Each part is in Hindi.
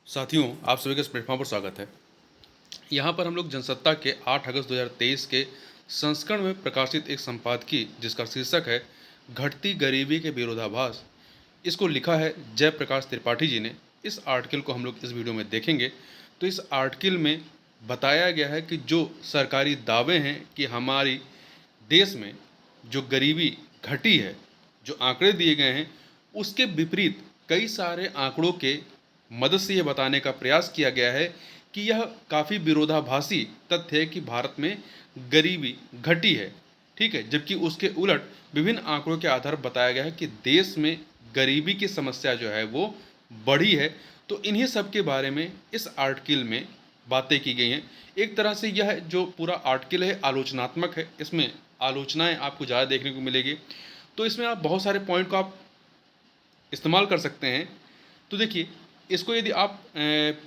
साथियों, आप सभी का इस प्लेटफॉर्म पर स्वागत है। यहाँ पर हम लोग जनसत्ता के 8 अगस्त 2023 के संस्करण में प्रकाशित एक संपादकीय जिसका शीर्षक है घटती गरीबी के विरोधाभास, इसको लिखा है जयप्रकाश त्रिपाठी जी ने। इस आर्टिकल को हम लोग इस वीडियो में देखेंगे। तो इस आर्टिकल में बताया गया है कि जो सरकारी दावे हैं कि हमारी देश में जो गरीबी घटी है, जो आंकड़े दिए गए हैं, उसके विपरीत कई सारे आंकड़ों के मदद से यह बताने का प्रयास किया गया है कि यह काफ़ी विरोधाभासी तथ्य है कि भारत में गरीबी घटी है। ठीक है, जबकि उसके उलट विभिन्न आंकड़ों के आधार पर बताया गया है कि देश में गरीबी की समस्या जो है वो बढ़ी है। तो इन्हीं सब के बारे में इस आर्टिकल में बातें की गई हैं। एक तरह से यह जो पूरा आर्टिकल है आलोचनात्मक है, इसमें आलोचनाएं आपको ज़्यादा देखने को मिलेगी। तो इसमें आप बहुत सारे पॉइंट को आप इस्तेमाल कर सकते हैं। तो देखिए, इसको यदि आप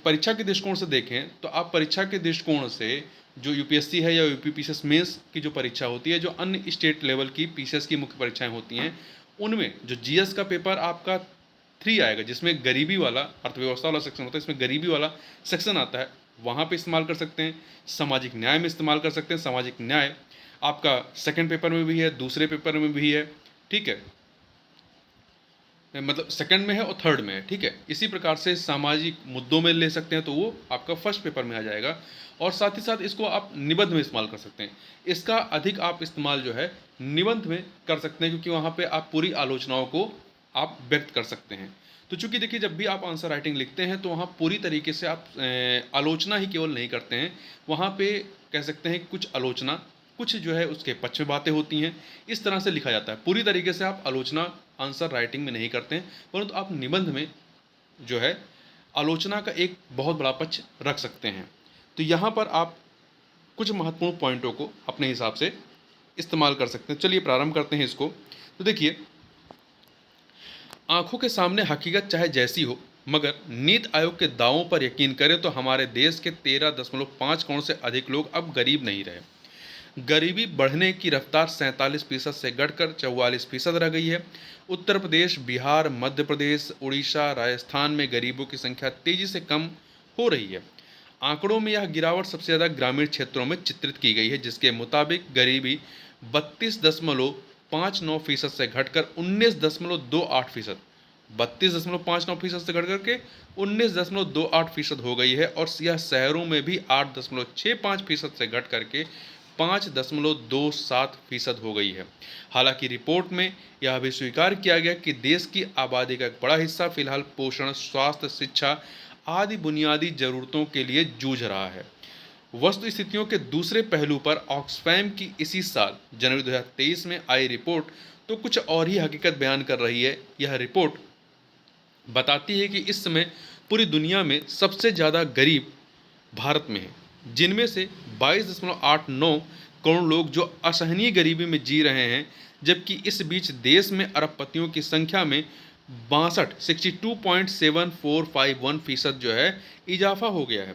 परीक्षा के दृष्टिकोण से देखें तो आप परीक्षा के दृष्टिकोण से जो यूपीएससी है या यूपी पीसीएस मेंस की जो परीक्षा होती है, जो अन्य स्टेट लेवल की पीसीएस की मुख्य परीक्षाएं होती हैं, उनमें जो जीएस का पेपर आपका 3 आएगा, जिसमें गरीबी वाला अर्थव्यवस्था वाला सेक्शन होता है, इसमें गरीबी वाला सेक्शन आता है, वहाँ पे इस्तेमाल कर सकते हैं। सामाजिक न्याय में इस्तेमाल कर सकते हैं। सामाजिक न्याय आपका सेकंड पेपर में भी है, दूसरे पेपर में भी है। ठीक है, मतलब सेकंड में है और थर्ड में है। ठीक है, इसी प्रकार से सामाजिक मुद्दों में ले सकते हैं तो वो आपका फर्स्ट पेपर में आ जाएगा। और साथ ही साथ इसको आप निबंध में इस्तेमाल कर सकते हैं। इसका अधिक आप इस्तेमाल जो है निबंध में कर सकते हैं, क्योंकि वहाँ पे आप पूरी आलोचनाओं को आप व्यक्त कर सकते हैं। तो चूंकि देखिए, जब भी आप आंसर राइटिंग लिखते हैं तो वहाँ पूरी तरीके से आप आलोचना ही केवल नहीं करते हैं, वहाँ पे कह सकते हैं कुछ आलोचना, कुछ जो है उसके पक्ष में बातें होती हैं। इस तरह से लिखा जाता है। पूरी तरीके से आप आलोचना आंसर राइटिंग में नहीं करते हैं, परंतु आप निबंध में जो है आलोचना का एक बहुत बड़ा पक्ष रख सकते हैं। तो यहाँ पर आप कुछ महत्वपूर्ण पॉइंटों को अपने हिसाब से इस्तेमाल कर सकते हैं। चलिए प्रारंभ करते हैं इसको। तो देखिए, आंखों के सामने हकीकत चाहे जैसी हो, मगर नीति आयोग के दावों पर यकीन करें तो हमारे देश के 13.5 करोड़ से अधिक लोग अब गरीब नहीं रहे। गरीबी बढ़ने की रफ्तार 47% से घटकर 44% रह गई है। उत्तर प्रदेश, बिहार, मध्य प्रदेश, उड़ीसा, राजस्थान में गरीबों की संख्या तेजी से कम हो रही है। आंकड़ों में यह गिरावट सबसे ज़्यादा ग्रामीण क्षेत्रों में चित्रित की गई है, जिसके मुताबिक गरीबी 32.59% से घटकर 19.28%, 32.59% से घटकर के 19.28% हो गई है। और यह शहरों में भी 8.65% से घट करके 5.27% हो गई है। हालांकि रिपोर्ट में यह भी स्वीकार किया गया कि देश की आबादी का एक बड़ा हिस्सा फिलहाल पोषण, स्वास्थ्य, शिक्षा आदि बुनियादी जरूरतों के लिए जूझ रहा है। वस्तु स्थितियों के दूसरे पहलू पर ऑक्सफैम की इसी साल जनवरी 2023 में आई रिपोर्ट तो कुछ और ही हकीकत बयान कर रही है। यह रिपोर्ट बताती है कि इस समय पूरी दुनिया में सबसे ज़्यादा गरीब भारत में है, जिनमें से 22.89 करोड़ लोग जो असहनीय गरीबी में जी रहे हैं, जबकि इस बीच देश में अरबपतियों की संख्या में 62 जो है इजाफा हो गया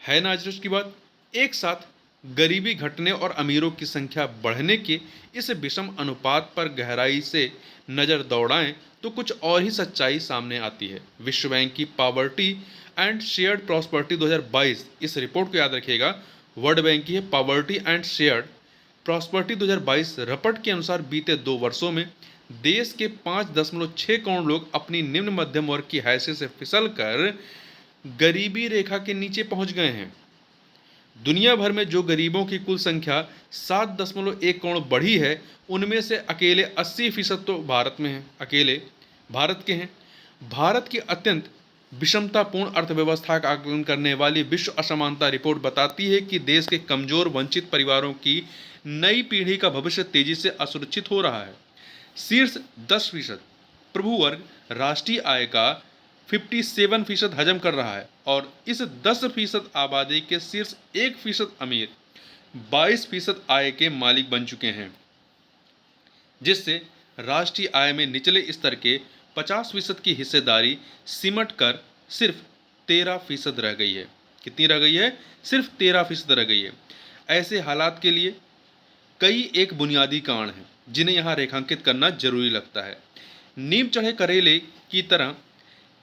है ना अजरश की बात। एक साथ गरीबी घटने और अमीरों की संख्या बढ़ने के इस विषम अनुपात पर गहराई से नज़र दौड़ाएं तो कुछ और ही सच्चाई सामने आती है। विश्व बैंक की पावर्टी एंड शेयर्ड प्रॉस्पर्टी 2022, इस रिपोर्ट को याद रखिएगा, वर्ल्ड बैंक की है poverty and shared prosperity 2022 report के अनुसार बीते 2 वर्षों में देश के 5.6 करोड़ लोग अपनी निम्न मध्यम वर्ग की हैसियत से फिसल कर गरीबी रेखा के नीचे पहुंच गए हैं। दुनिया भर में जो गरीबों की कुल संख्या 7.1 करोड़ बढ़ी है, उनमें से अकेले 80% तो भारत में हैं, अकेले भारत के हैं। भारत की अत्यंत विषमतापूर्ण अर्थव्यवस्था का आकलन करने वाली विश्व असमानता रिपोर्ट बताती है कि देश के कमजोर वंचित परिवारों की नई पीढ़ी का भविष्य तेजी से असुरक्षित हो रहा है। शीर्ष 10% प्रभु वर्ग राष्ट्रीय आय का 57% हजम कर रहा है, और इस 10% आबादी के शीर्ष 1% अमीर 22% आय के मालिक बन चुके हैं, जिससे राष्ट्रीय आय में निचले स्तर के 50% की हिस्सेदारी सिमट कर सिर्फ 13% रह गई है। कितनी रह गई है? सिर्फ 13% रह गई है। ऐसे हालात के लिए कई एक बुनियादी कारण हैं जिन्हें यहाँ रेखांकित करना जरूरी लगता है। नीम चढ़े करेले की तरह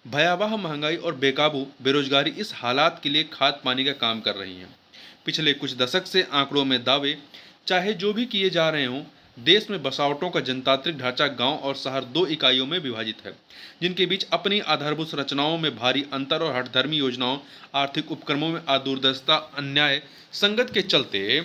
भयावह महंगाई और बेकाबू बेरोजगारी इस हालात के लिए खाद पानी का काम कर रही हैं। पिछले कुछ दशक से आंकड़ों में दावे चाहे जो भी किए जा रहे हों, देश में बसावटों का जनतांत्रिक ढांचा गांव और शहर दो इकाइयों में विभाजित है, जिनके बीच अपनी आधारभूत संरचनाओं में भारी अंतर और हठधर्मी योजनाओं, आर्थिक उपक्रमों में अदूरदर्शिता, अन्याय संगत के चलते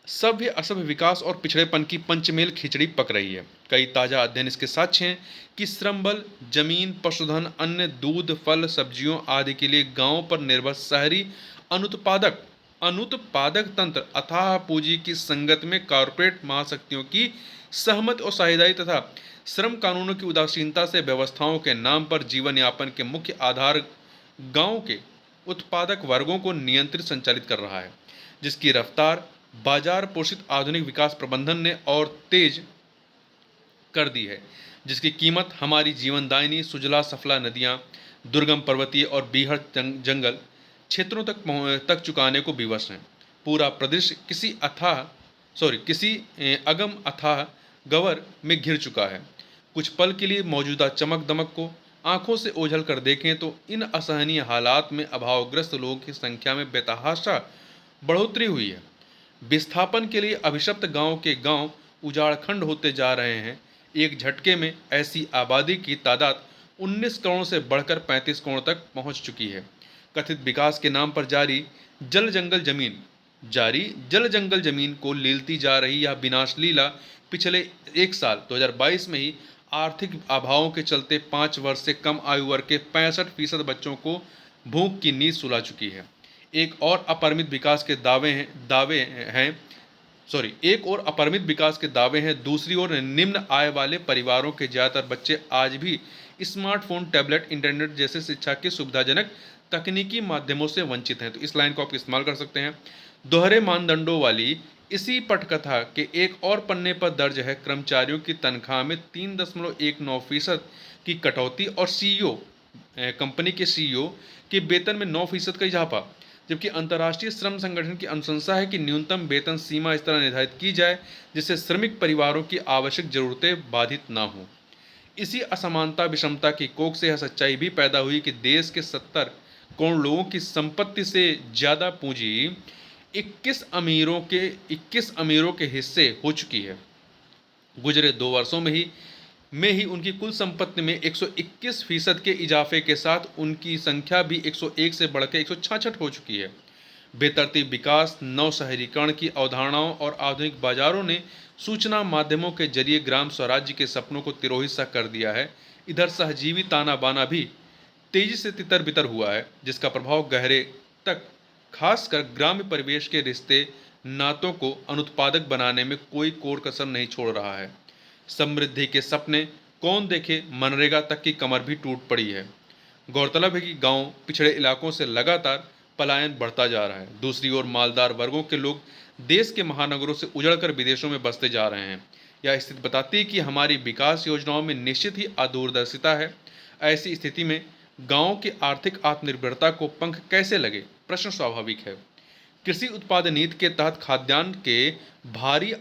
सभ्य असभ्य विकास और पिछड़ेपन की पंचमेल खिचड़ी पक रही है। कई ताजा अध्ययन इसके साक्ष्य हैं कि श्रम बल, जमीन, पशुधन, अन्न, दूध, फल, सब्जियों आदि के लिए गांवों पर निर्भर शहरी अनुत्पादक अनुत्पादक तंत्र अथाह पूंजी की संगत में कॉरपोरेट महाशक्तियों की सहमत और साझेदारी तथा श्रम कानूनों की उदासीनता से व्यवस्थाओं के नाम पर जीवन यापन के मुख्य आधार गांव के उत्पादक वर्गों को नियंत्रित संचालित कर रहा है, जिसकी रफ्तार बाजार पोषित आधुनिक विकास प्रबंधन ने और तेज कर दी है, जिसकी कीमत हमारी जीवनदायिनी सुजला सफला नदियां, दुर्गम पर्वतीय और बीहड़ जंगल क्षेत्रों तक चुकाने को विवश हैं। पूरा प्रदेश किसी अगम अथाह गवर में घिर चुका है। कुछ पल के लिए मौजूदा चमक दमक को आंखों से ओझल कर देखें तो इन असहनीय हालात में अभावग्रस्त लोगों की संख्या में बेतहाशा बढ़ोतरी हुई है। विस्थापन के लिए अभिशप्त गांव के गांव उजाड़खंड होते जा रहे हैं। एक झटके में ऐसी आबादी की तादाद 19 करोड़ से बढ़कर 35 करोड़ तक पहुंच चुकी है। कथित विकास के नाम पर जल जंगल जमीन को लीलती जा रही यह विनाश लीला पिछले एक साल 2022 में ही आर्थिक अभावों के चलते 5 वर्ष से कम आयु वर्ग के 65% बच्चों को भूख की नींद सुला चुकी है। एक और अपरिमित विकास के दावे हैं। दूसरी ओर निम्न आय वाले परिवारों के ज़्यादातर बच्चे आज भी स्मार्टफोन, टैबलेट, इंटरनेट जैसे शिक्षा के सुविधाजनक तकनीकी माध्यमों से वंचित हैं। तो इस लाइन को आप इस्तेमाल कर सकते हैं। दोहरे मानदंडों वाली इसी पटकथा के एक और पन्ने पर दर्ज है कर्मचारियों की तनख्वाह में 3.19% की कटौती और कंपनी के सीईओ के वेतन में 9% का इजाफा, जबकि अंतर्राष्ट्रीय श्रम संगठन की अनुशंसा है कि न्यूनतम वेतन सीमा इस तरह निर्धारित की जाए जिससे श्रमिक परिवारों की आवश्यक जरूरतें बाधित न हों। इसी असमानता विषमता की कोख से यह सच्चाई भी पैदा हुई कि देश के 70 करोड़ लोगों की संपत्ति से ज़्यादा पूंजी 21 अमीरों के हिस्से हो चुकी है। गुजरे 2 वर्षों में ही उनकी कुल संपत्ति में 121% के इजाफे के साथ उनकी संख्या भी 101 से बढ़कर 166 हो चुकी है। बेतरतीब विकास, नव शहरीकरण की अवधारणाओं और आधुनिक बाजारों ने सूचना माध्यमों के जरिए ग्राम स्वराज्य के सपनों को तिरोहित सा कर दिया है। इधर सहजीवी ताना बाना भी तेजी से तितर बितर हुआ है, जिसका प्रभाव गहरे तक खासकर ग्राम्य परिवेश के रिश्ते नातों को अनुत्पादक बनाने में कोई कोर कसर नहीं छोड़ रहा है। समृद्धि के सपने कौन देखे, मनरेगा तक की कमर भी टूट पड़ी है। गौरतलब है कि गांव पिछड़े इलाकों से लगातार पलायन बढ़ता जा रहा है। दूसरी ओर मालदार वर्गों के लोग देश के महानगरों से उजड़कर विदेशों में बसते जा रहे हैं। यह स्थिति बताती है कि हमारी विकास योजनाओं में निश्चित ही अदूरदर्शिता है। ऐसी स्थिति में गांवों की आर्थिक आत्मनिर्भरता को पंख कैसे लगे, प्रश्न स्वाभाविक है। कृषि उत्पाद नीति के तहत खाद्यान्न के भारी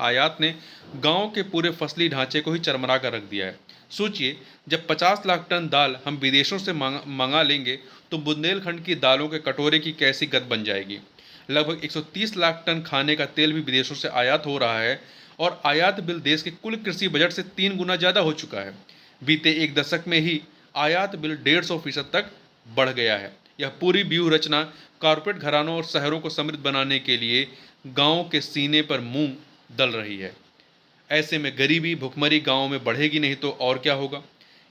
आयात ने गांवों के पूरे फसली ढांचे को ही चरमरा कर रख दिया है। सोचिए, जब 50 लाख टन दाल हम विदेशों से मंगा लेंगे तो बुंदेलखंड की दालों के कटोरे की कैसी गत बन जाएगी। लगभग 130 लाख टन खाने का तेल भी विदेशों से आयात हो रहा है और आयात बिल देश के कुल कृषि बजट से 3 गुना ज़्यादा हो चुका है। बीते एक दशक में ही आयात बिल 150% तक बढ़ गया है। यह पूरी व्यूह रचना कॉरपोरेट घरानों और शहरों को समृद्ध बनाने के लिए गांवों के सीने पर मूंग दल रही है। ऐसे में गरीबी, भुखमरी गांवों में बढ़ेगी नहीं तो और क्या होगा।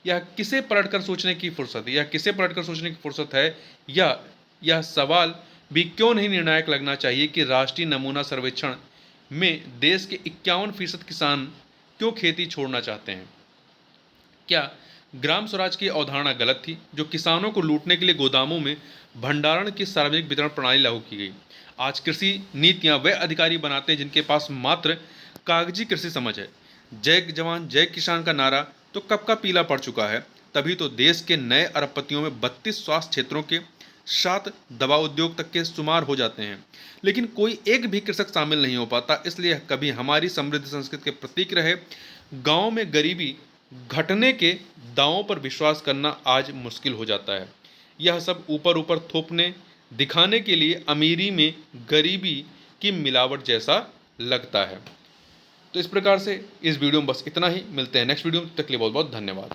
यह किसे पलटकर सोचने की फुर्सत है या यह सवाल भी क्यों नहीं निर्णायक लगना चाहिए कि राष्ट्रीय नमूना सर्वेक्षण में देश के 51% किसान क्यों खेती छोड़ना चाहते हैं। क्या ग्राम स्वराज की अवधारणा गलत थी, जो किसानों को लूटने के लिए गोदामों में भंडारण की सार्वजनिक वितरण प्रणाली लागू की गई। आज कृषि नीतियां वे अधिकारी बनाते हैं जिनके पास मात्र कागजी कृषि समझ है। जय जवान जय किसान का नारा तो कब का पीला पड़ चुका है। तभी तो देश के नए अरबपतियों में 32 स्वास्थ्य क्षेत्रों के 7 दवा उद्योग तक के शुमार हो जाते हैं, लेकिन कोई एक भी कृषक शामिल नहीं हो पाता। इसलिए कभी हमारी समृद्ध संस्कृति के प्रतीक रहे गाँव में गरीबी घटने के दावों पर विश्वास करना आज मुश्किल हो जाता है। यह सब ऊपर ऊपर थोपने दिखाने के लिए अमीरी में गरीबी की मिलावट जैसा लगता है। तो इस प्रकार से इस वीडियो में बस इतना ही। मिलते हैं नेक्स्ट वीडियो में, तब तक के लिए बहुत बहुत धन्यवाद।